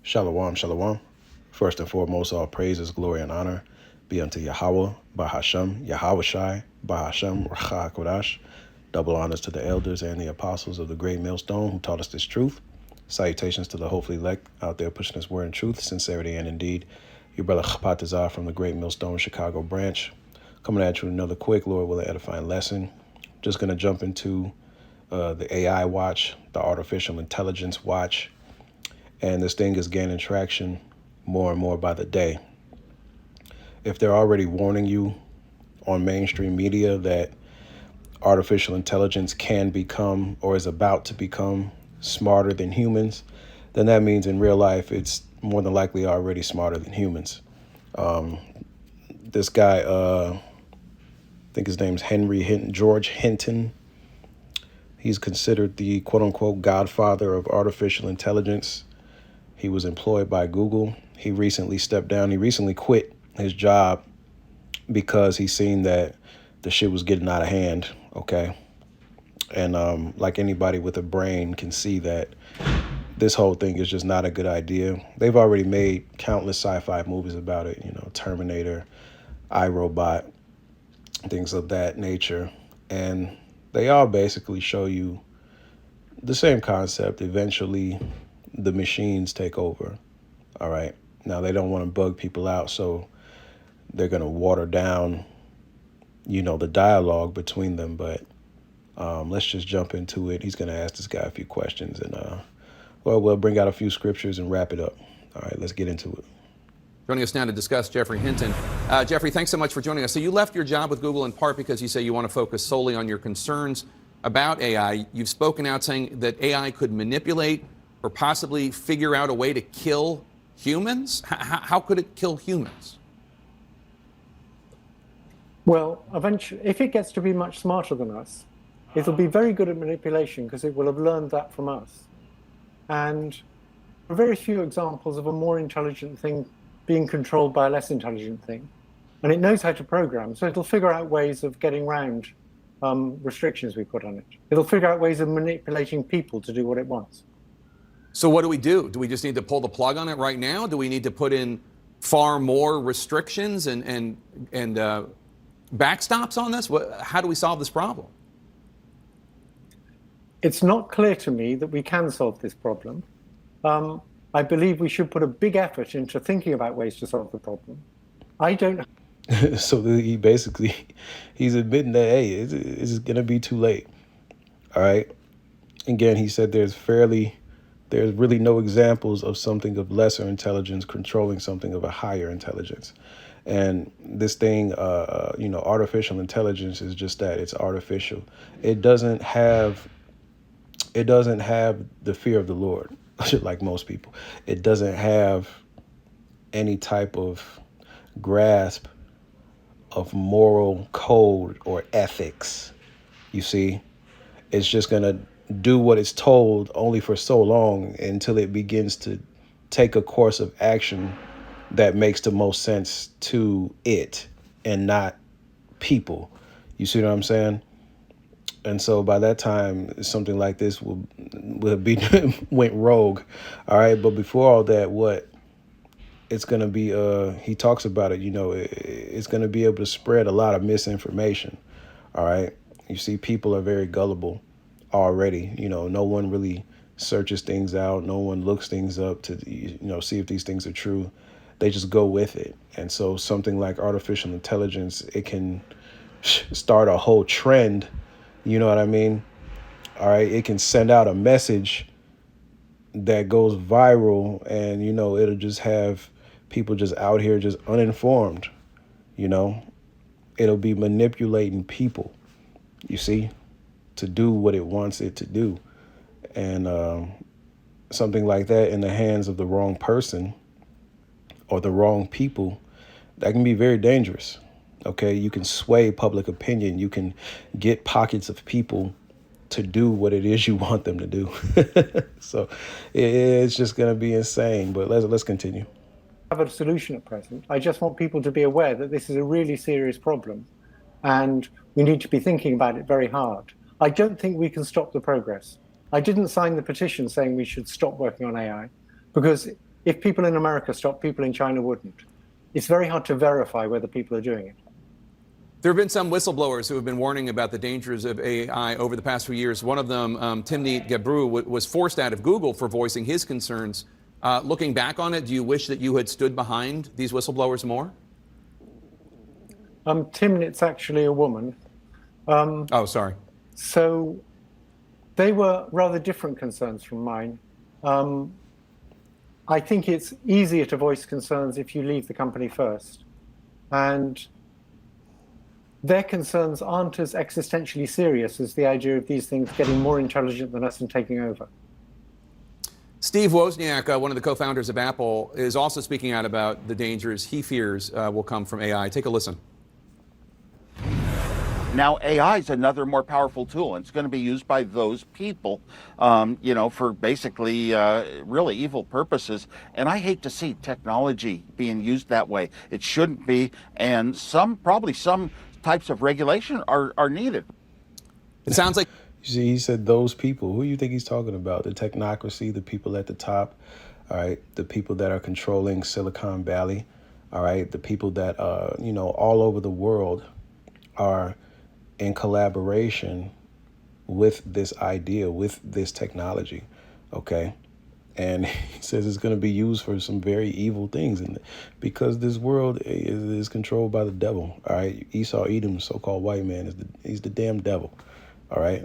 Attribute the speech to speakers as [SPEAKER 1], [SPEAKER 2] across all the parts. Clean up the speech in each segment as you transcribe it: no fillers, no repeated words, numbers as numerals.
[SPEAKER 1] Shalom, shalom. First and foremost, all praises, glory, and honor be unto Yahweh, Bahashem, Yahweh Shai, Bahashem, Racha Kodash. Double honors to the elders and the apostles of the great millstone who taught us this truth. Salutations to the hopefully elect out there pushing this word in truth, sincerity, and indeed. Your brother Chapatazar from the great millstone Chicago branch. Coming at you with another quick, Lord willing, edifying lesson. Just going to jump into the AI watch, the artificial intelligence watch. And this thing is gaining traction more and more by the day. If they're already warning you on mainstream media that artificial intelligence can become or is about to become smarter than humans, then that means in real life it's more than likely already smarter than humans. This guy, I think his name's George Hinton. He's considered the quote-unquote godfather of artificial intelligence. He was employed by Google. He recently stepped down. He recently quit his job because he seen that the shit was getting out of hand, okay? And like anybody with a brain can see that this whole thing is just not a good idea. They've already made countless sci-fi movies about it, Terminator, iRobot, things of that nature. And they all basically show you the same concept. Eventually, the machines take over. All right. Now, they don't want to bug people out, so they're going to water down, the dialogue between them. But let's just jump into it. He's going to ask this guy a few questions, and we'll bring out a few scriptures and wrap it up. All right, let's get into it.
[SPEAKER 2] Joining us now to discuss, Jeffrey Hinton. Jeffrey, thanks so much for joining us. So you left your job with Google in part because you say you want to focus solely on your concerns about AI. You've spoken out saying that AI could manipulate or possibly figure out a way to kill humans? How could it kill humans?
[SPEAKER 3] Well, eventually, if it gets to be much smarter than us, it'll be very good at manipulation because it will have learned that from us. And there are very few examples of a more intelligent thing being controlled by a less intelligent thing. And it knows how to program, so it'll figure out ways of getting around restrictions we put on it. It'll figure out ways of manipulating people to do what it wants.
[SPEAKER 2] So what do we do? Do we just need to pull the plug on it right now? Do we need to put in far more restrictions and backstops on this? How do we solve this problem?
[SPEAKER 3] It's not clear to me that we can solve this problem. I believe we should put a big effort into thinking about ways to solve the problem. I don't.
[SPEAKER 1] So he's admitting that, hey, it's going to be too late. All right. Again, he said there's really no examples of something of lesser intelligence controlling something of a higher intelligence. And this thing, artificial intelligence is just that. It's artificial. It doesn't have the fear of the Lord, like most people. It doesn't have any type of grasp of moral code or ethics. You see, it's just going to do what it's told only for so long until it begins to take a course of action that makes the most sense to it and not people. You see what I'm saying? And so by that time, something like this will be went rogue. All right. But before all that, what it's going to be, he talks about it, it's going to be able to spread a lot of misinformation. All right. You see, people are very gullible already. No one really searches things out. No one looks things up to, see if these things are true. They just go with it. And so something like artificial intelligence, it can start a whole trend. You know what I mean? All right. It can send out a message that goes viral, and, it'll just have people just out here just uninformed. It'll be manipulating people, you see, to do what it wants it to do. And something like that in the hands of the wrong person or the wrong people, that can be very dangerous. Okay, you can sway public opinion. You can get pockets of people to do what it is you want them to do. So it's just going to be insane. But let's continue.
[SPEAKER 3] Have a solution at present. I just want people to be aware that this is a really serious problem, and we need to be thinking about it very hard. I don't think we can stop the progress. I didn't sign the petition saying we should stop working on AI because if people in America stopped, people in China wouldn't. It's very hard to verify whether people are doing it.
[SPEAKER 2] There have been some whistleblowers who have been warning about the dangers of AI over the past few years. One of them, Timnit Gebru, was forced out of Google for voicing his concerns. Looking back on it, do you wish that you had stood behind these whistleblowers more?
[SPEAKER 3] Timnit's actually a woman.
[SPEAKER 2] Oh, sorry.
[SPEAKER 3] So they were rather different concerns from mine. I think it's easier to voice concerns if you leave the company first. And their concerns aren't as existentially serious as the idea of these things getting more intelligent than us and taking over.
[SPEAKER 2] Steve Wozniak, one of the co-founders of Apple, is also speaking out about the dangers he fears will come from AI. Take a listen.
[SPEAKER 4] Now, AI is another more powerful tool, and it's going to be used by those people, for basically really evil purposes. And I hate to see technology being used that way. It shouldn't be, and probably some types of regulation are needed.
[SPEAKER 2] It sounds like...
[SPEAKER 1] You see, he said those people. Who do you think he's talking about? The technocracy, the people at the top, all right? The people that are controlling Silicon Valley, all right? The people that, all over the world are in collaboration with this idea, with this technology, okay? And he says it's going to be used for some very evil things, and because this world is controlled by the devil, all right? Esau Edom, so-called white man, he's the damn devil, all right?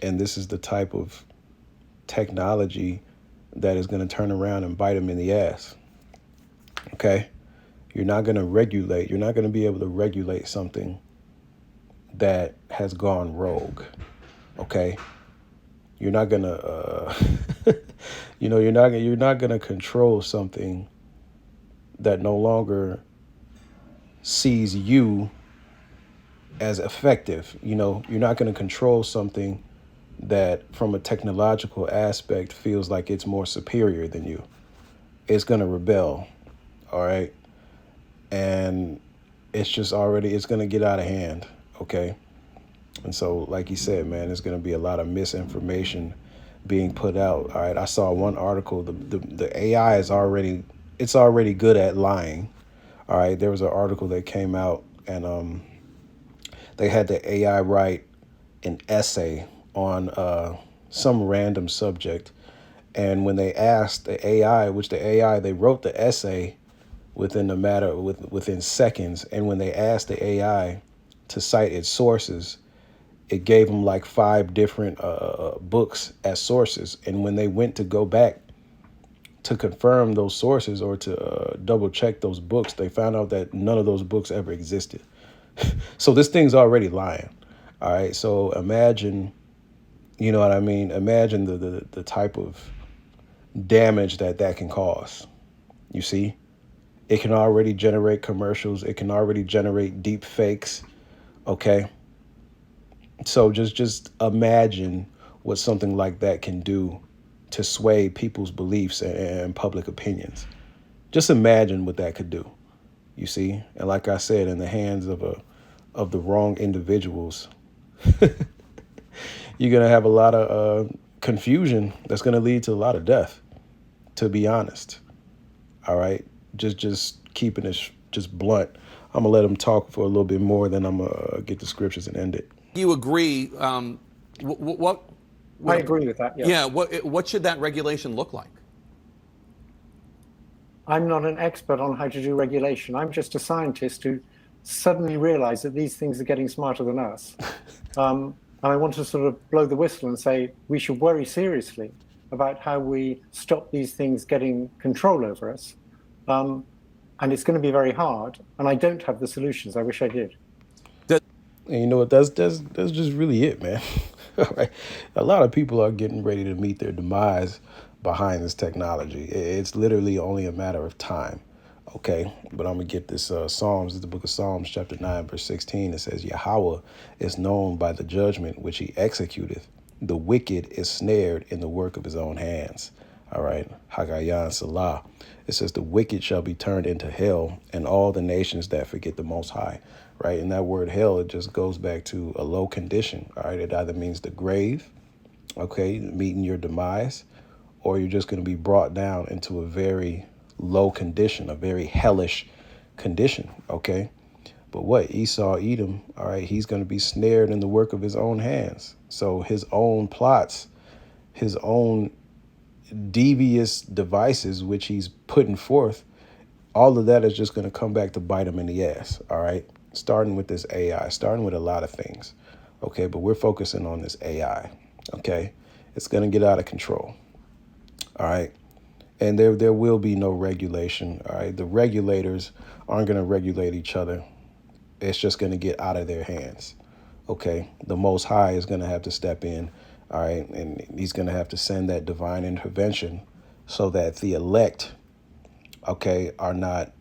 [SPEAKER 1] And this is the type of technology that is going to turn around and bite him in the ass, okay? You're not going to regulate. You're not going to be able to regulate something that has gone rogue, okay? You're not going to, you're not going to control something that no longer sees you as effective. You're not going to control something that from a technological aspect feels like it's more superior than you. It's going to rebel, all right? And it's going to get out of hand, okay? And so, like he said, man, there's going to be a lot of misinformation being put out, all right? I saw one article, the AI is already good at lying, all right? There was an article that came out, and they had the AI write an essay on some random subject. And when they asked the AI, they wrote the essay within seconds. And when they asked the AI to cite its sources, it gave them like 5 different books as sources. And when they went to go back to confirm those sources or to double check those books, they found out that none of those books ever existed. So this thing's already lying. All right. So imagine, you know what I mean? Imagine the type of damage that can cause. You see, it can already generate commercials. It can already generate deep fakes. Okay. So just imagine what something like that can do to sway people's beliefs and public opinions. Just imagine what that could do. You see, and like I said, in the hands of the wrong individuals, you're going to have a lot of confusion that's going to lead to a lot of death, to be honest. All right. Just keeping it just blunt. I'm going to let him talk for a little bit more, then I'm going to get the scriptures and end it.
[SPEAKER 2] You agree? What
[SPEAKER 3] I agree with that, yes.
[SPEAKER 2] Yeah. What should that regulation look like?
[SPEAKER 3] I'm not an expert on how to do regulation. I'm just a scientist who suddenly realized that these things are getting smarter than us. And I want to sort of blow the whistle and say we should worry seriously about how we stop these things getting control over us. And it's going to be very hard. And I don't have the solutions. I wish I did.
[SPEAKER 1] And you know what? That's just really it, man. All right. A lot of people are getting ready to meet their demise behind this technology. It's literally only a matter of time. Okay, but I'm going to get this Psalms, the book of Psalms, chapter 9, verse 16. It says, Yahweh is known by the judgment which he executeth. The wicked is snared in the work of his own hands. All right, Hagayan Salah. It says, the wicked shall be turned into hell, and all the nations that forget the Most High. Right, and that word hell, it just goes back to a low condition. All right, it either means the grave, okay, meeting your demise, or you're just going to be brought down into a very low condition, a very hellish condition. Okay. But what Esau, Edom, all right, he's going to be snared in the work of his own hands. So his own plots, his own devious devices, which he's putting forth, all of that is just going to come back to bite him in the ass. All right. Starting with this AI, starting with a lot of things. Okay. But we're focusing on this AI. Okay. It's going to get out of control. All right. And there will be no regulation. All right. The regulators aren't going to regulate each other. It's just going to get out of their hands. Okay. The Most High is going to have to step in. All right. And he's going to have to send that divine intervention so that the elect, okay, are not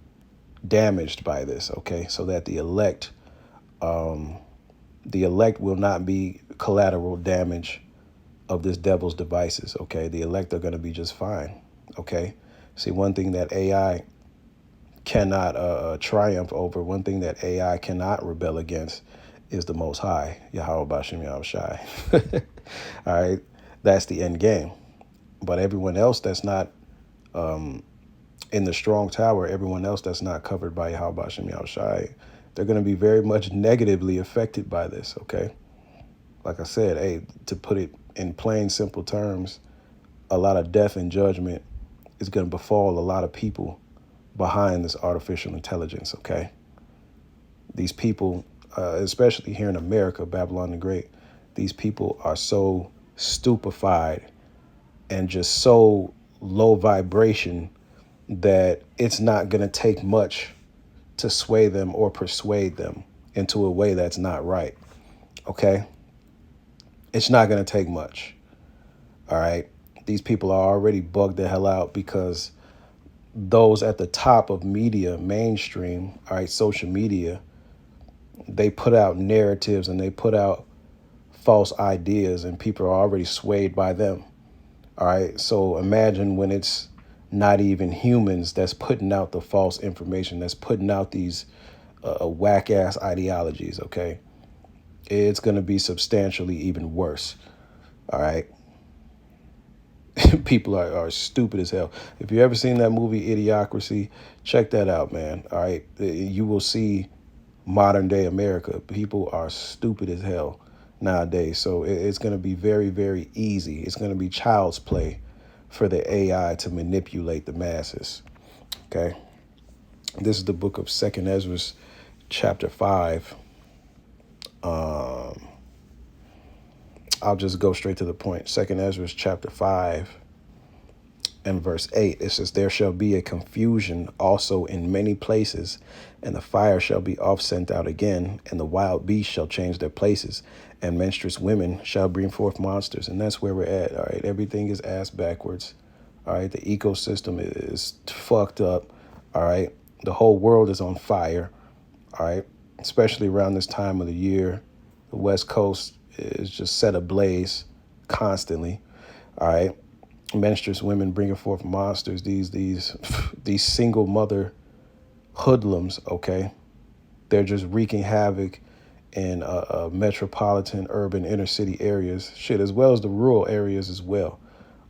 [SPEAKER 1] damaged by this. Okay. So that the elect will not be collateral damage of this devil's devices. Okay. The elect are going to be just fine. Okay. See, one thing that AI cannot triumph over, one thing that AI cannot rebel against is the Most High, Yahweh Bashem Yahweh Shai. All right. That's the end game. But everyone else that's not in the strong tower, everyone else that's not covered by Yahweh Bashem Yahweh Shai, they're going to be very much negatively affected by this. Okay. Like I said, hey, to put it in plain, simple terms, a lot of death and judgment is going to befall a lot of people behind this artificial intelligence. Okay. These people, especially here in America, Babylon the Great, these people are so stupefied and just so low vibration that it's not going to take much to sway them or persuade them into a way that's not right. Okay. It's not going to take much. All right. These people are already bugged the hell out because those at the top of media, mainstream, all right, social media, they put out narratives and they put out false ideas and people are already swayed by them. All right. So imagine when it's not even humans that's putting out the false information, that's putting out these whack ass ideologies. Okay. It's going to be substantially even worse. All right. People are stupid as hell. If you ever seen that movie Idiocracy, check that out, man. All right. You will see modern day America. People are stupid as hell nowadays. So it's going to be very, very easy. It's going to be child's play for the AI to manipulate the masses. Okay. This is the book of 2nd Ezra, chapter 5. I'll just go straight to the point. 2nd Ezra chapter 5 and verse 8. It says, there shall be a confusion also in many places, and the fire shall be oft sent out again, and the wild beasts shall change their places, and menstruous women shall bring forth monsters. And that's where we're at. All right. Everything is ass backwards. All right. The ecosystem is fucked up. All right. The whole world is on fire. All right. Especially around this time of the year. The West Coast is just set ablaze constantly. All right. Menstruous women bringing forth monsters. These single mother hoodlums. Okay. They're just wreaking havoc in metropolitan, urban, inner city areas. Shit, as well as the rural areas as well.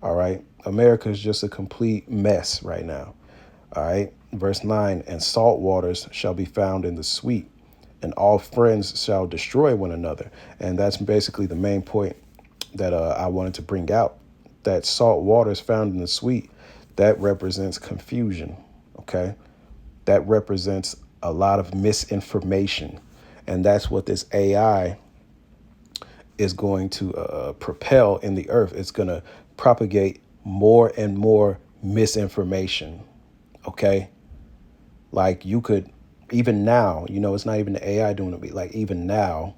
[SPEAKER 1] All right. America is just a complete mess right now. All right. Verse 9, and salt waters shall be found in the sweet, and all friends shall destroy one another. And that's basically the main point that I wanted to bring out. That salt waters found in the sweet, that represents confusion. Okay. That represents a lot of misinformation. And that's what this AI is going to propel in the earth. It's going to propagate more and more misinformation. Okay. Like you could, even now, it's not even the AI doing it. Like even now,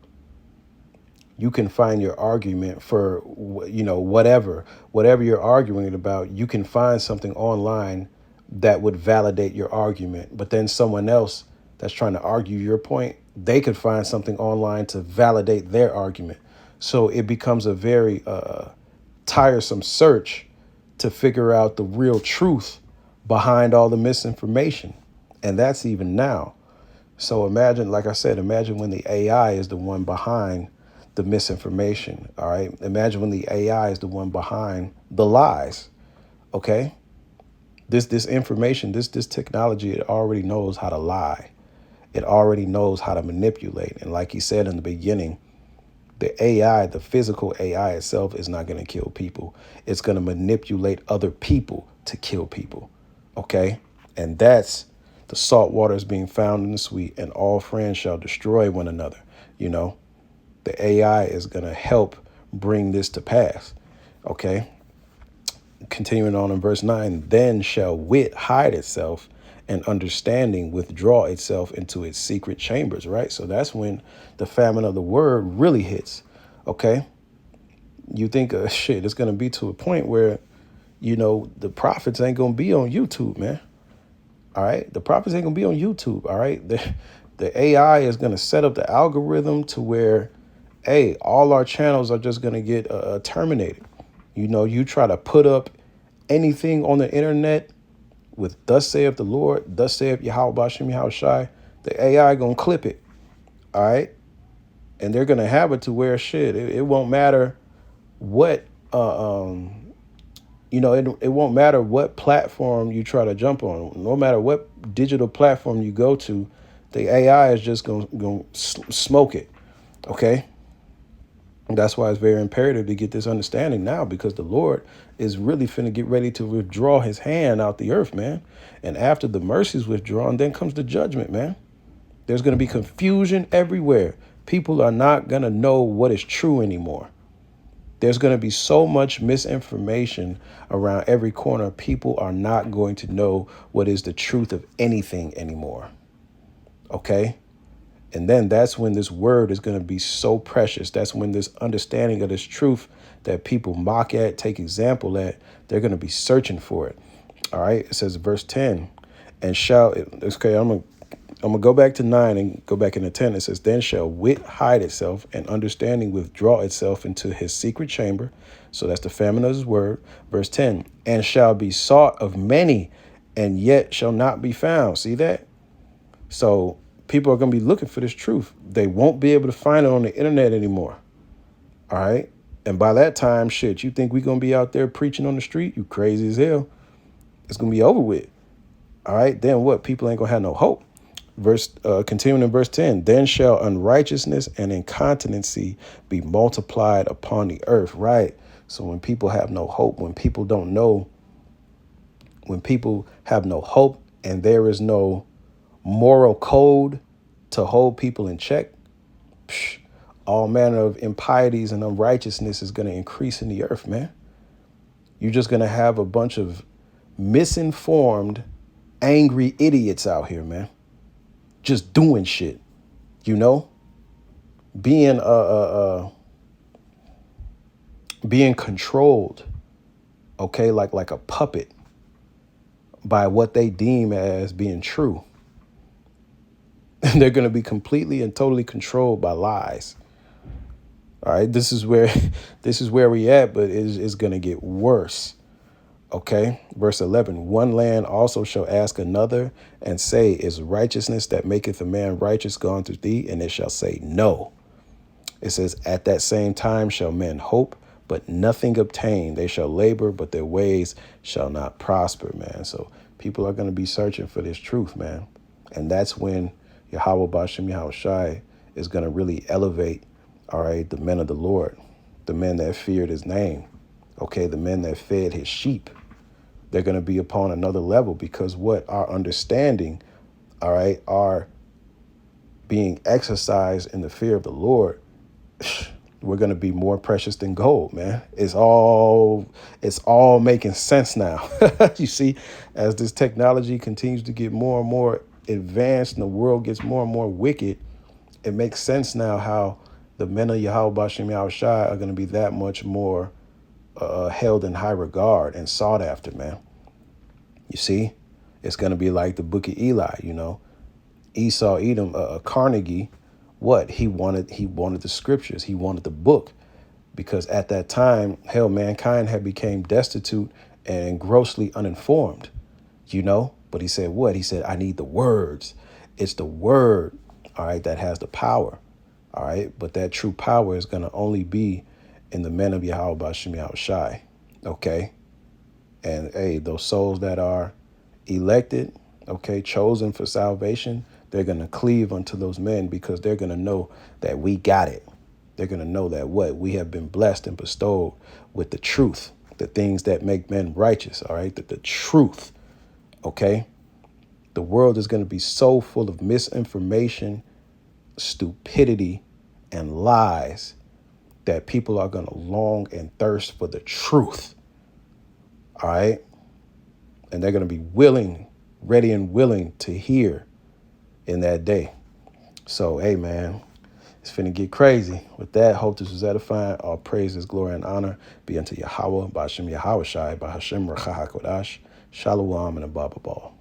[SPEAKER 1] you can find your argument for, whatever you're arguing about. You can find something online that would validate your argument. But then someone else that's trying to argue your point, they could find something online to validate their argument. So it becomes a very tiresome search to figure out the real truth behind all the misinformation. And that's even now. So imagine, like I said, imagine when the AI is the one behind the misinformation. All right. Imagine when the AI is the one behind the lies. Okay. This information, this technology, it already knows how to lie. It already knows how to manipulate. And like he said in the beginning, the AI, the physical AI itself is not going to kill people. It's going to manipulate other people to kill people. Okay. And that's the salt water is being found in the sweet, and all friends shall destroy one another. You know, the AI is going to help bring this to pass. Okay. Continuing on in verse 9, then shall wit hide itself and understanding withdraw itself into its secret chambers, right? So that's when the famine of the word really hits. Okay. You think shit, it's going to be to a point where, the prophets ain't going to be on YouTube, man. All right. The prophets ain't going to be on YouTube. All right. The AI is going to set up the algorithm to where, hey, all our channels are just going to get terminated. You try to put up anything on the internet with thus saith the Lord, thus saith Yahweh Bashem Yahushai, the AI gonna clip it. All right. And they're gonna have it to where shit, it won't matter what it won't matter what platform you try to jump on. No matter what digital platform you go to, the AI is just gonna smoke it. Okay. That's why it's very imperative to get this understanding now, because the Lord is really finna get ready to withdraw his hand out the earth, man. And after the mercy is withdrawn, then comes the judgment, man. There's going to be confusion everywhere. People are not going to know what is true anymore. There's going to be so much misinformation around every corner. People are not going to know what is the truth of anything anymore. Okay? And then that's when this word is going to be so precious. That's when this understanding of this truth that people mock at, take example at, they're going to be searching for it. All right. It says verse 10, and shall, okay, I'm going to go back to 9 and go back into 10. It says, then shall wit hide itself and understanding withdraw itself into his secret chamber. So that's the famine of his word. Verse 10, and shall be sought of many and yet shall not be found. See that? So people are going to be looking for this truth. They won't be able to find it on the internet anymore. All right. And by that time, shit, you think we're going to be out there preaching on the street? You crazy as hell. It's going to be over with. All right. Then what? People ain't going to have no hope. Continuing in verse 10, then shall unrighteousness and incontinency be multiplied upon the earth. Right. So when people have no hope, when people don't know, when people have no hope and there is no moral code to hold people in check, all manner of impieties and unrighteousness is going to increase in the earth, man. You're just going to have a bunch of misinformed, angry idiots out here, man. Just doing shit, being being controlled, okay, like a puppet by what they deem as being true. They're going to be completely and totally controlled by lies. All right, this is where we at, but it's going to get worse. Okay, verse 11, one land also shall ask another and say, is righteousness that maketh a man righteous gone through thee? And it shall say, no. It says, at that same time shall men hope, but nothing obtain. They shall labor, but their ways shall not prosper, man. So people are going to be searching for this truth, man. And that's when Yahweh Bashem Yahushai is going to really elevate, all right, the men of the Lord, the men that feared his name, okay, the men that fed his sheep. They're going to be upon another level because what? Our understanding, all right, are being exercised in the fear of the Lord. We're going to be more precious than gold, man. It's all making sense now. You see, as this technology continues to get more and more advanced and the world gets more and more wicked, it makes sense now how the men of Yahweh Bashem Yahushai are going to be that much more held in high regard and sought after, man. You see, it's going to be like the book of Eli, Esau, Edom, Carnegie. What? He wanted the scriptures. He wanted the book, because at that time, hell, mankind had become destitute and grossly uninformed, But he said what? He said, I need the words. It's the word, all right, that has the power, all right? But that true power is going to only be in the men of Yahweh Bashem Yahushai, okay? And hey, those souls that are elected, okay, chosen for salvation, they're going to cleave unto those men because they're going to know that we got it. They're going to know that what we have been blessed and bestowed with the truth, the things that make men righteous, all right, that the truth, okay? The world is going to be so full of misinformation, stupidity, and lies that people are going to long and thirst for the truth, all right? And they're going to be willing, ready and willing to hear in that day. So, hey, man, it's finna get crazy. With that, hope this was edifying. All praises, glory, and honor be unto Yahweh, Ba'ashem Yahweh Shai, Ba'ashem Racha HaKodash, Shalom, and Abba Ball.